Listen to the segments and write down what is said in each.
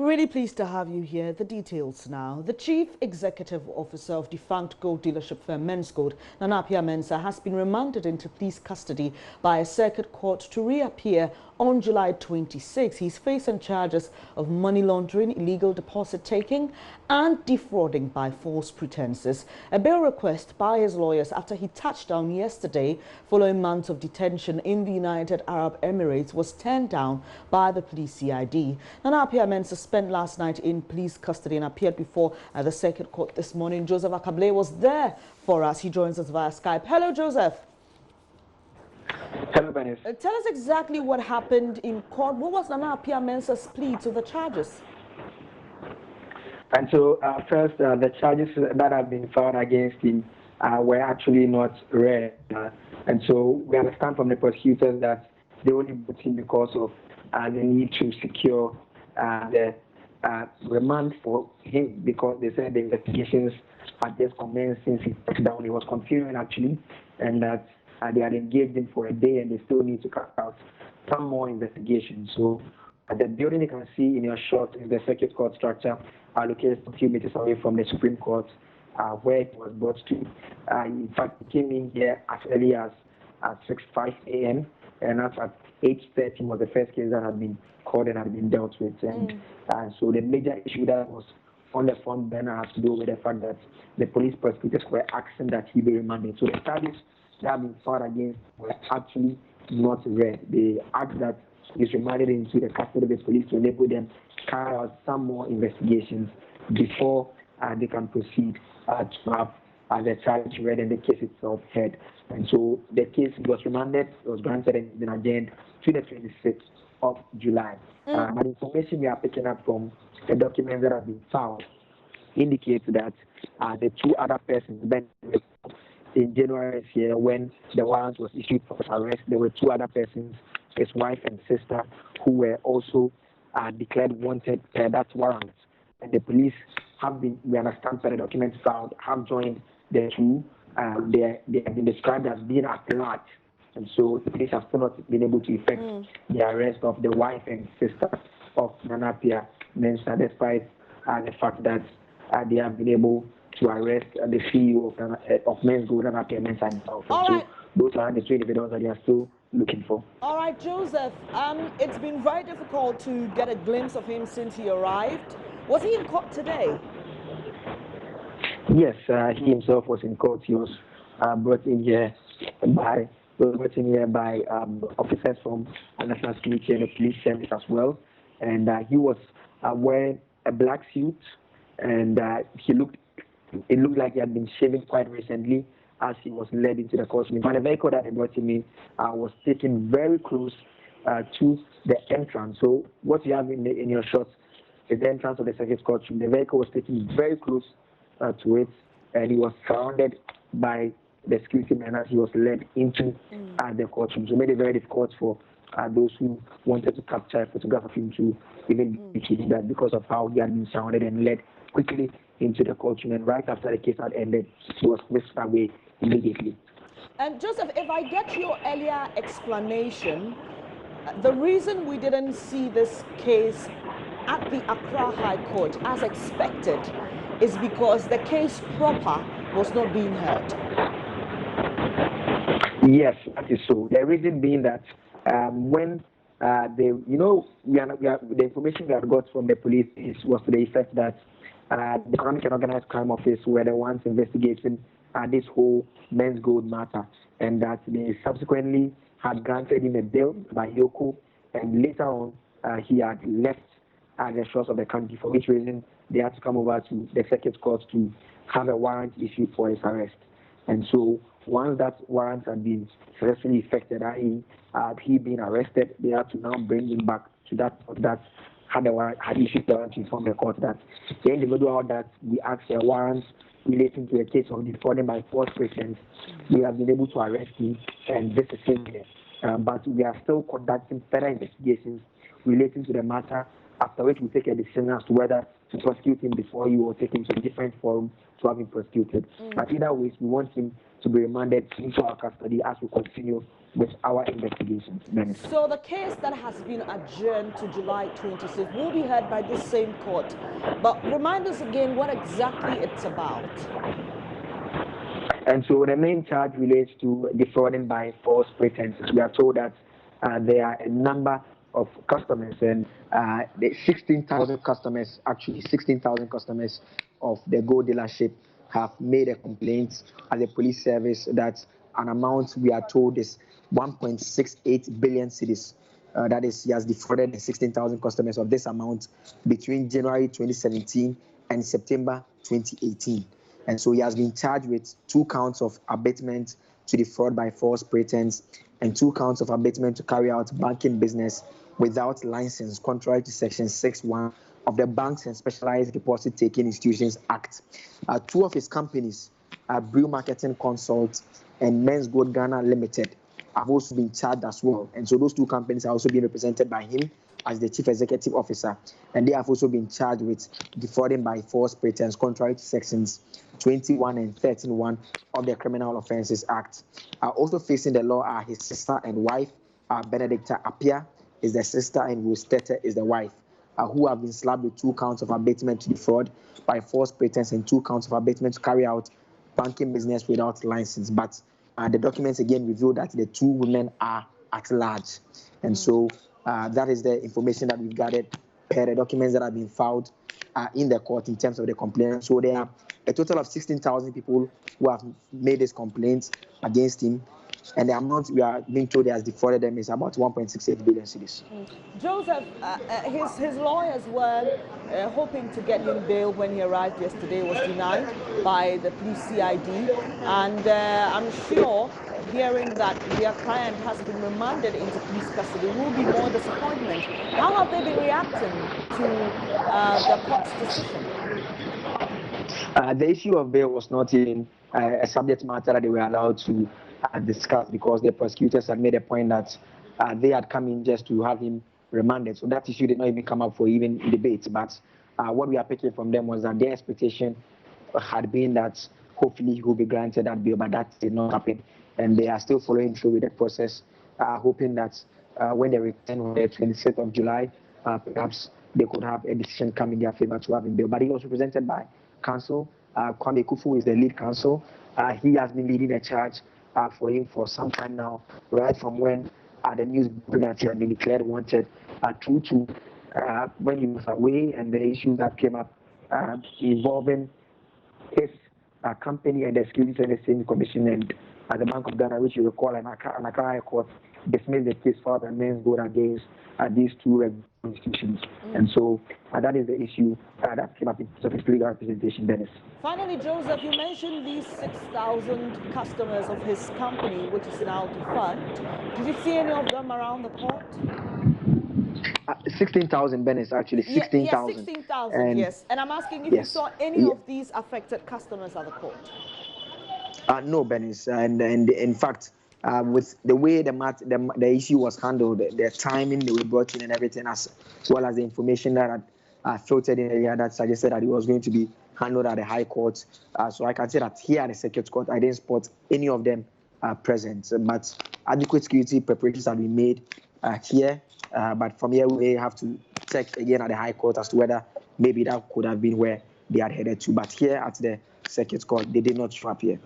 Really pleased to have you here. The details now. The Chief Executive Officer of defunct gold dealership firm Menzgold, Appiah Mensah, has been remanded into police custody by a circuit court to reappear on July 26. He's facing charges of money laundering, illegal deposit taking and defrauding by false pretenses. A bail request by his lawyers after he touched down yesterday following months of detention in the United Arab Emirates was turned down by the police CID. Appiah Mensah spent last night in police custody and appeared before the circuit court this morning. Joseph Akable was there for us. He joins us via Skype. Hello, Joseph. Hello, Benis. Tell us exactly what happened in court. What was Appiah Mensah's plea to the charges? And so, first, the charges that have been filed against him were actually not rare. And so, we understand from the prosecutors that they only put him because of the need to secure the remand for him, because they said the investigations had just commenced since he touched down. He was continuing, actually, and that they had engaged him for a day and they still need to carry out some more investigations. So, the building you can see in your shot is the circuit court structure, located a few meters away from the Supreme Court, where it was brought to. In fact, it came in here as early as 6:05 a.m. and that's at 8:30 was the first case that had been called and had been dealt with. And so the major issue that was on the front burner has to do with the fact that the police prosecutors were asking that he be remanded. So the charges that have been filed against were actually not rare. They asked that he's remanded into the custody of the police to enable them to carry out some more investigations before they can proceed to have the charge read and the case itself heard. And so the case was remanded, was granted and then adjourned to the 26th of July. But information we are picking up from the documents that have been found indicates that the two other persons, in January this year, when the warrant was issued for his arrest, there were two other persons, his wife and sister, who were also declared wanted per that warrant. And the police have been, we understand by the documents found, have joined the two. They have been described as being at large. And so the police have still not been able to effect the arrest of the wife and sister of Appiah Mensah, despite the fact that they have been able to arrest the CEO of Menzgold, Appiah Mensah himself. All right. So those are the three individuals that they are still looking for. All right, Joseph, it's been very difficult to get a glimpse of him since he arrived. Was he in court today? Yes, he himself was in court. He was brought in here by officers from National Security and the Police Service as well. And he was wearing a black suit, and it looked like he had been shaving quite recently as he was led into the courtroom. And the vehicle that they brought him in was taken very close to the entrance. So what you have in your shots is the entrance of the circuit courtroom. The vehicle was taken very close to it, and he was surrounded by the security men as he was led into the courtroom. So it made it very difficult for those who wanted to capture a photograph of him to even do that, because of how he had been surrounded and led quickly into the courtroom. And right after the case had ended, he was whisked away immediately. And Joseph, if I get your earlier explanation, the reason we didn't see this case at the Accra High Court as expected is because the case proper was not being heard. Yes, that is so. The reason being that when the information we had got from the police was to the effect that the Economic and Organized Crime Office were the ones investigating this whole Menzgold matter, and that they subsequently had granted him a bail by Yoko, and later on he had left the shores of the country, for which reason they had to come over to the circuit court to have a warrant issued for his arrest. And so once that warrant had been successfully effected, i.e. he being arrested, they had to now bring him back to that had issued the warrant to inform the court that the individual that we asked a warrant relating to a case of defrauding by false pretense, we have been able to arrest him and this is him here. But we are still conducting further investigations relating to the matter, after which we take a decision as to whether to prosecute him before you or take him to a different forum to have him prosecuted. But either way, we want him to be remanded into our custody as we continue with our investigations. So the case that has been adjourned to July 26th will be heard by this same court. But remind us again what exactly it's about. And so the main charge relates to defrauding by false pretenses. We are told that there are a number of customers, and the 16,000 customers, actually 16,000 customers of the gold dealership have made a complaint at the police service that an amount we are told is 1.68 billion cedis. That is, he has defrauded the 16,000 customers of this amount between January 2017 and September 2018. And so he has been charged with 2 counts of abatement to defraud by false pretense and 2 counts of abatement to carry out banking business without license, contrary to Section 6(1) of the Banks and Specialized Deposit Taking Institutions Act. 2 of his companies, Brew Marketing Consult and Menzgold Ghana Limited, have also been charged as well. And so those 2 companies are also being represented by him as the Chief Executive Officer, and they have also been charged with defrauding by false pretense, contrary to Sections 21 and 13(1) of the Criminal Offences Act. Also facing the law are his sister and wife, Benedicta Appiah is the sister and Rostetta is the wife, who have been slapped with 2 counts of abatement to defraud by false pretense and 2 counts of abatement to carry out banking business without license. But the documents again reveal that the 2 women are at large, and so that is the information that we've gathered per the documents that have been filed in the court in terms of the complaint. So there are a total of 16,000 people who have made this complaint against him, and the amount we are being told he has defrauded them is about 1.68 billion cedis. Joseph, his lawyers were hoping to get him bail when he arrived yesterday, was denied by the police CID, and I'm sure hearing that their client has been remanded into police custody will be more disappointment. How have they been reacting to the court's decision? The issue of bail was not even a subject matter that they were allowed to discuss, because the prosecutors had made a point that they had come in just to have him remanded. So that issue did not even come up for even debate. But what we are picking from them was that their expectation had been that hopefully he will be granted that bail, but that did not happen. And they are still following through with the process, hoping that when they return on the 26th of July, perhaps they could have a decision come in their favor to have him bail. But he was represented by counsel. Kwame Kufu is the lead counsel. He has been leading the charge for him for some time now, right from when the news that he had been declared wanted, through to when he was away, and the issues that came up involving his company and the Securities and Exchange Commission and the Bank of Ghana, which you recall, and Accra High Court dismissed the case filed by Menzgold against these 2 institutions. And so that is the issue that came up in terms of his legal representation, Dennis. Finally, Joseph, you mentioned these 6,000 customers of his company, which is now defunct. Did you see any of them around the court? 16,000, Dennis, actually, 16,000. Yes, 16,000, yes. And I'm asking if you saw any of these affected customers at the court. No, Benis, and in fact, with the way the issue was handled, the timing they were brought in and everything, as well as the information that had filtered in earlier that suggested that it was going to be handled at the High Court. So I can say that here at the Circuit Court, I didn't spot any of them present. But adequate security preparations have been made here. But from here, we have to check again at the High Court as to whether maybe that could have been where they had headed to. But here at the Circuit Court, they did not show up here.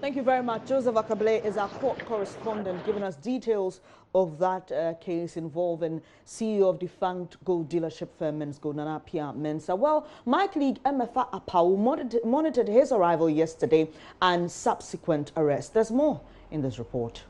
Thank you very much. Joseph Akable is our court correspondent, giving us details of that case involving CEO of defunct gold dealership firm Menzgold, Appiah Mensah. Well, my colleague Emefa Apau monitored his arrival yesterday and subsequent arrest. There's more in this report.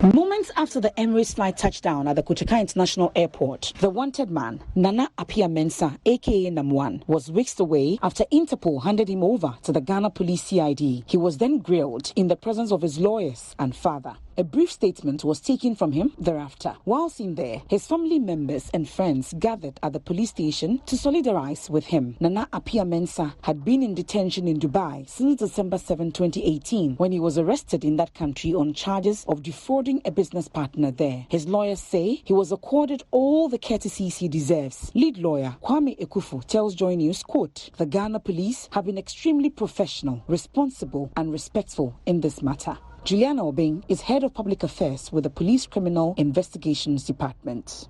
Moments after the Emirates flight touchdown at the Kotoka International Airport, the wanted man, Nana Appiah Mensah, a.k.a. Nam1, was whisked away after Interpol handed him over to the Ghana Police CID. He was then grilled in the presence of his lawyers and father. A brief statement was taken from him thereafter. Whilst in there, his family members and friends gathered at the police station to solidarize with him. Nana Appiah Mensah had been in detention in Dubai since December 7, 2018, when he was arrested in that country on charges of defrauding a business partner there. His lawyers say he was accorded all the courtesies he deserves. Lead lawyer Kwame Kufu tells JoyNews, quote, "The Ghana police have been extremely professional, responsible and respectful in this matter." Juliana Obeng is Head of Public Affairs with the Police Criminal Investigations Department.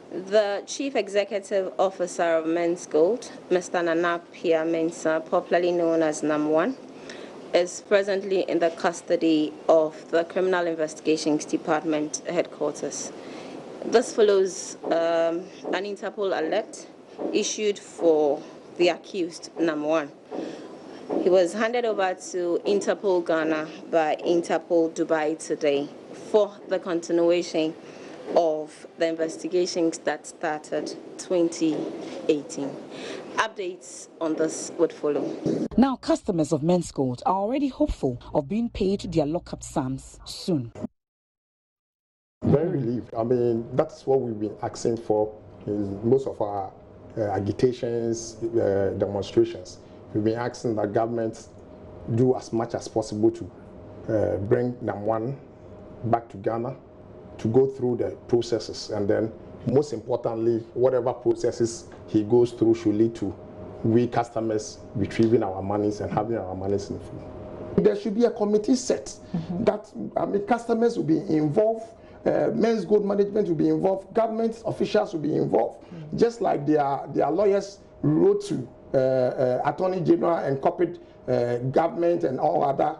The Chief Executive Officer of Menzgold, Mr. Appiah Mensah, popularly known as NAM1, is presently in the custody of the Criminal Investigations Department headquarters. This follows an Interpol alert issued for the accused, NAM1. He was handed over to Interpol Ghana by Interpol Dubai today for the continuation of the investigations that started 2018. Updates on this would follow. Now, customers of Menzgold are already hopeful of being paid their lockup sums soon. Very relieved. I mean, that's what we've been asking for in most of our agitations, demonstrations. We've been asking that governments do as much as possible to bring NAM1 back to Ghana, to go through the processes, and then most importantly, whatever processes he goes through should lead to we customers retrieving our monies and having our monies in full. There should be a committee set that, I mean, customers will be involved, Menzgold management will be involved, government officials will be involved, just like their lawyers wrote to Attorney General and corporate government and all other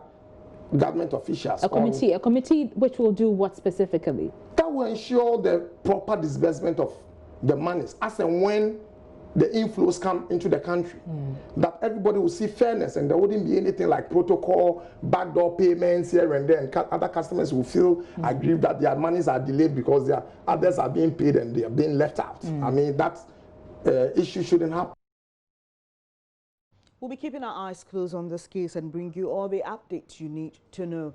government officials. A committee which will do what specifically? That will ensure the proper disbursement of the monies as and when the inflows come into the country. That everybody will see fairness and there wouldn't be anything like protocol, backdoor payments here and there, and other customers will feel aggrieved that their monies are delayed because others are being paid and they are being left out. I mean, that issue shouldn't happen. We'll be keeping our eyes closed on this case and bring you all the updates you need to know.